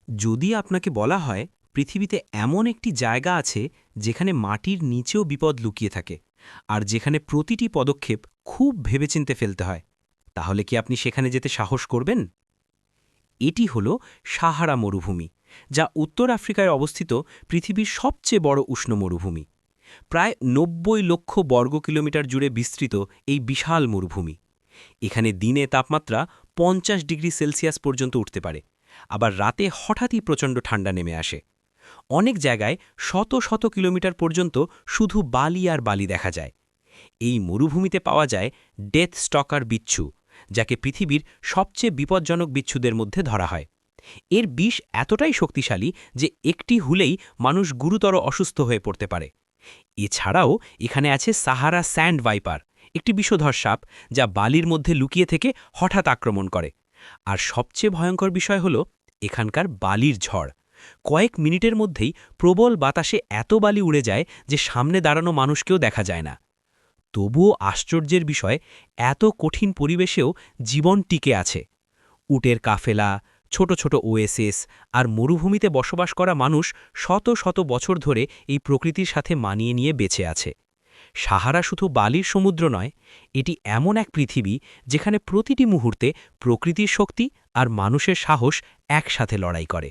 যদি আপনাকে বলা হয় পৃথিবীতে এমন একটি জায়গা আছে যেখানে মাটির নিচেও বিপদ লুকিয়ে থাকে আর যেখানে প্রতিটি পদক্ষেপ খুব ভেবেচিন্তে ফেলতে হয়, তাহলে কি আপনি সেখানে যেতে সাহস করবেন? এটি হল সাহারা মরুভূমি, যা উত্তর আফ্রিকায় অবস্থিত পৃথিবীর সবচেয়ে বড় উষ্ণ মরুভূমি। প্রায় ৯০ লক্ষ বর্গ কিলোমিটার জুড়ে বিস্তৃত এই বিশাল মরুভূমি। এখানে দিনে তাপমাত্রা ৫০ ডিগ্রি সেলসিয়াস পর্যন্ত উঠতে পারে, আবার রাতে হঠাৎই প্রচণ্ড ঠান্ডা নেমে আসে। অনেক জায়গায় শত শত কিলোমিটার পর্যন্ত শুধু বালি আর বালি দেখা যায়। এই মরুভূমিতে পাওয়া যায় ডেথ স্টকার বিচ্ছু, যাকে পৃথিবীর সবচেয়ে বিপজ্জনক বিচ্ছুদের মধ্যে ধরা হয়। এর বিষ এতটাই শক্তিশালী যে একটি হুলেই মানুষ গুরুতর অসুস্থ হয়ে পড়তে পারে। এছাড়াও এখানে আছে সাহারা স্যান্ড ভাইপার, একটি বিষধর সাপ যা বালির মধ্যে লুকিয়ে থেকে হঠাৎ আক্রমণ করে। আর সবচেয়ে ভয়ঙ্কর বিষয় হল এখানকার বালির ঝড়। কয়েক মিনিটের মধ্যেই প্রবল বাতাসে এত বালি উড়ে যায় যে সামনে দাঁড়ানো মানুষকেও দেখা যায় না। তবুও আশ্চর্যের বিষয়, এত কঠিন পরিবেশেও জীবন টিকে আছে। উটের কাফেলা, ছোট ছোট ওয়েসিস আর মরুভূমিতে বসবাস করা মানুষ শত শত বছর ধরে এই প্রকৃতির সাথে মানিয়ে নিয়ে বেঁচে আছে। সাহারা শুধু বালির সমুদ্র নয়, এটি এমন এক পৃথিবী যেখানে প্রতিটি মুহূর্তে প্রকৃতির শক্তি আর মানুষের সাহস একসাথে লড়াই করে।